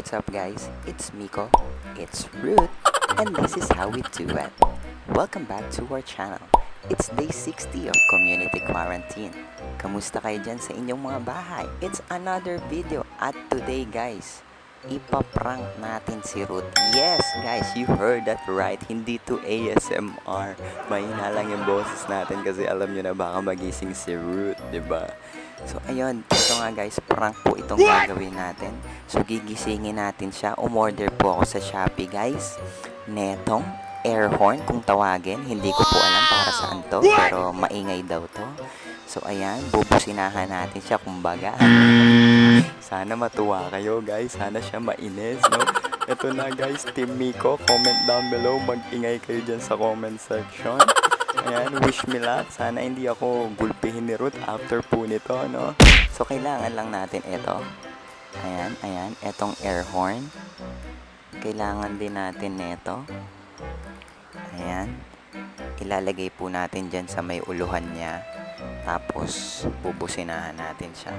What's up guys? It's Mico, it's Ruth, and this is how we do it. Welcome back to our channel. It's day 60 of community quarantine. Kamusta kayo dyan sa inyong mga bahay? It's another video at today guys, ipaprank natin si Ruth. Yes guys, you heard that right. Hindi to ASMR. Mahina lang yung boses natin kasi alam nyo na baka magising si Ruth, diba? So ayun, ito nga guys, prank po itong gagawin natin. So gigisingin natin siya. Umorder po ako sa Shopee guys netong air horn kung tawagin. Hindi ko po alam para saan to, pero maingay daw to. So ayan, bubusinahan natin siya kumbaga. Sana matuwa kayo guys, sana siya mainis, no? Ito na guys, Team Mico, comment down below, mag-ingay kayo dyan sa comment section. Ayan, wish me luck. Sana hindi ako gulpihin ni Ruth after po nito, no? So, kailangan lang natin ito. Ayan, etong air horn. Kailangan din natin neto. Ayan. Ilalagay po natin dyan sa may uluhan niya. Tapos, bubusinahan natin siya.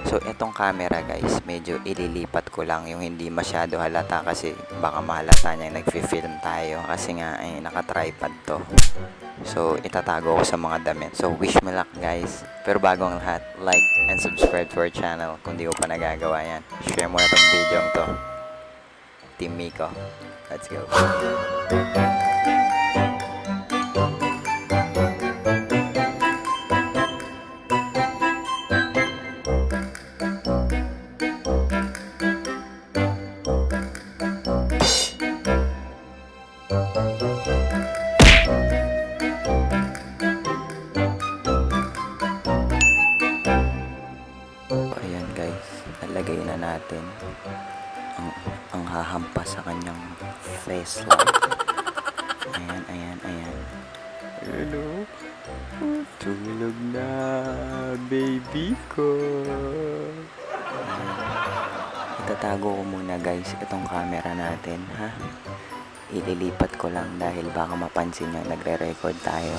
So, etong camera guys, medyo ililipat ko lang yung hindi masyado halata kasi baka mahalata niya nagfi-film tayo. Kasi nga, ay, naka-tripod to. So, itatago ko sa mga damit. So, wish me luck guys. Pero bago ang lahat, like and subscribe to our channel kung di ko pa nagagawa yan. Share mo na tong video to. Team Mico. Let's go. Ayan guys, nalagay na natin ang hahampas sa kanyang face light. Ayan. Hello? Tulog na, baby ko. Itatago ko muna guys itong camera natin, ha? Ililipat ko lang dahil baka mapansin nyo nagre-record tayo.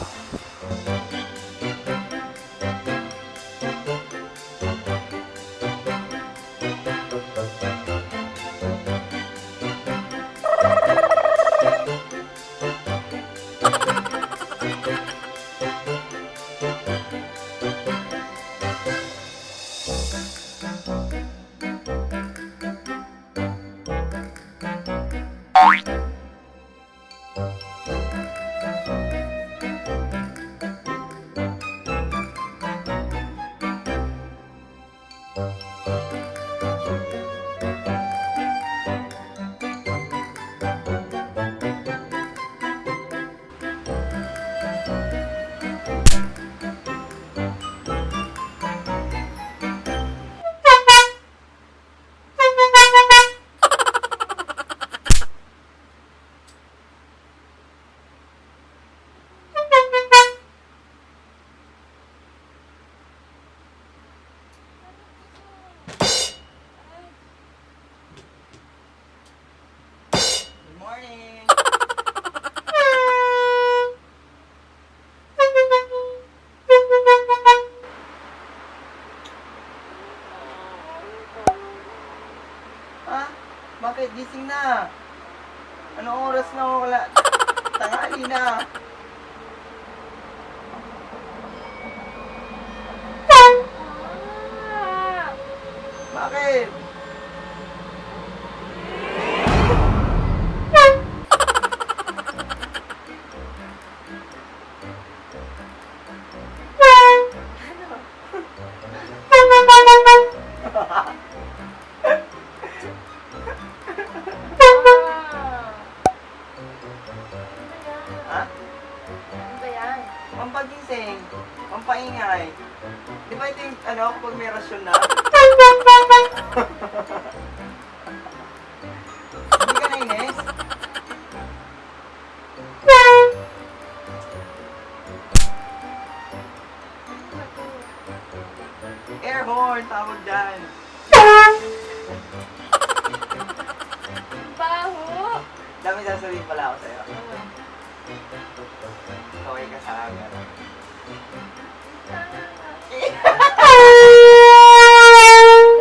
Bakit? Gising na. Anong oras na? Wala. Tanghali na. Bakit? Pampagising, pampaingay. Di ba ito yung kapag may rasyon na? Hindi ka nainis? Air horn, tawag dyan. Baho! Dami sasabihin pala ako sa'yo. Kaway ka sa akin.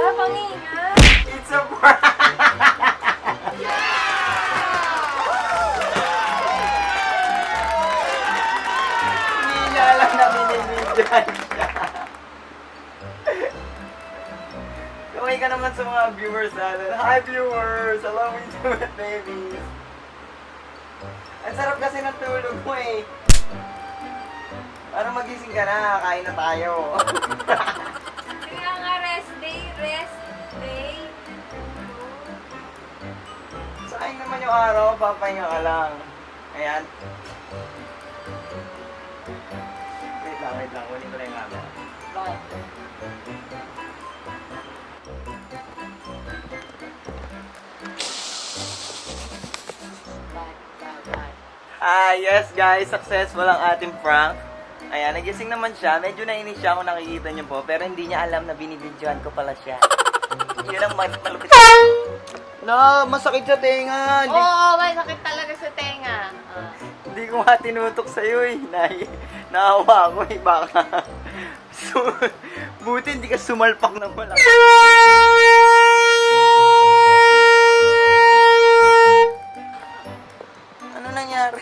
Lapang ingat! It's a prank! mga viewers natin. Hi viewers! Hello, we do it, babies! Ang sarap kasi ng tulog mo eh. Para magising ka na, kain na tayo. Kaya nga, rest day. Sayang naman yung araw, papahinga ka lang. Ayan. Wait lang. Kunin ko lang yung camera. Bye. Yes guys, successful ang ating prank. Ayan, nagising naman siya. Medyo nainis siya kung nakikita niyo po. Pero hindi niya alam na binibidyohan ko pala siya. Yun ang malupit. No, masakit sa tenga. Oo, may sakit talaga sa tenga. Hindi ko nga tinutok sa'yo eh. Naawa ako eh. Baka. Buti hindi ka sumalpak na pala. Ano nangyari?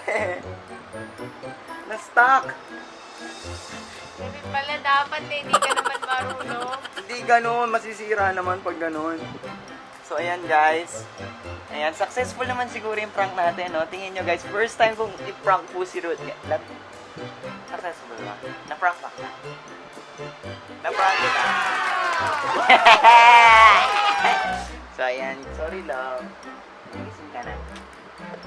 Na-stuck. Hindi pala dapat eh, hindi ka naman marunong. Hindi ganun. Masisira naman pag ganun. So, ayan guys. Ayan, successful naman siguro yung prank natin, no? Tingin nyo guys, first time kong i-prank po si Ruth. Successful ba? Na-prank ba? Na-prank kita. So, ayan. Sorry lang. Nagising ka na.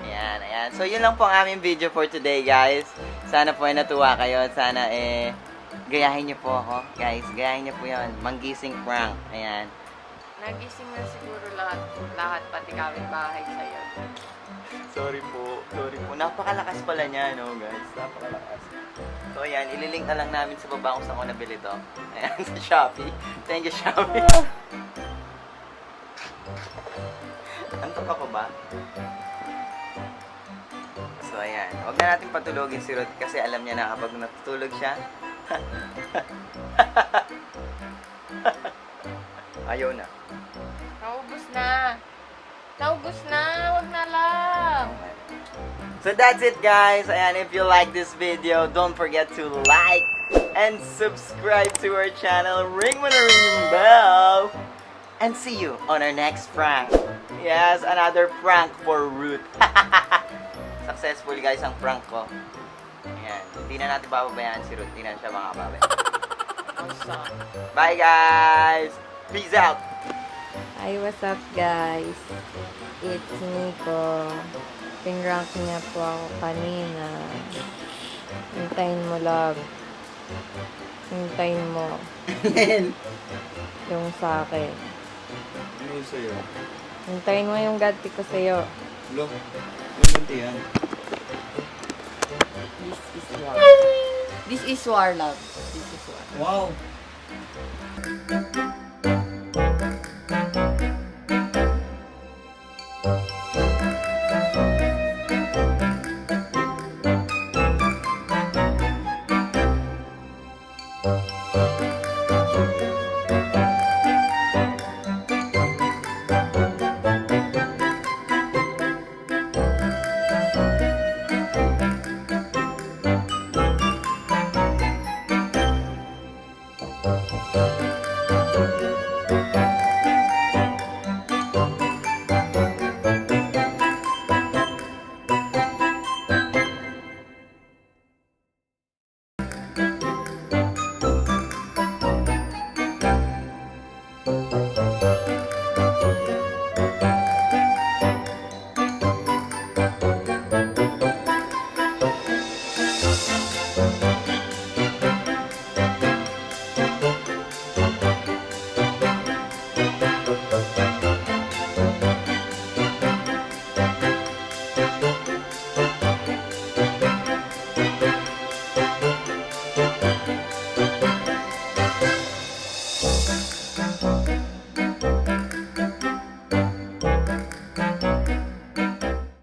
Ayan. So, yun lang po ang aming video for today, guys. Sana po ay natuwa kayo. Sana, gayahin nyo po ako. Guys, gayahin nyo po yun. Manggising prank. Ayan. Nagising na siguro lahat pati kami bahay sa'yo. Sorry po. Napakalakas pala niya, no, guys? Napakalakas. So, ayan. Ililink na lang namin sa baba kung saan ko nabili to. Ayan, sa Shopee. Thank you, Shopee. Antok ako ba? So, ayan. Huwag na natin patulogin si Ruth kasi alam niya na kapag natutulog siya. Ayaw na. Naubos na. Wag na lang. So that's it guys. Ayan, if you like this video, don't forget to like and subscribe to our channel. Ring mo na ring yung bell. And see you on our next prank. Yes, another prank for Ruth. Successful guys ang prank ko. Ayan, hindi na natin bababayaan si Ruth. Hindi na siya makababay. Bye guys. Peace out. Hi, what's up guys? It's Mico. Pinrank niya po ako kanina. Hintayin mo, love. Hintayin mo. Yung sa akin. Ano yung sa'yo? Hintayin mo yung ganti ko sa'yo. Look, ano yan? This is war. This is war, love. This is war. Wow.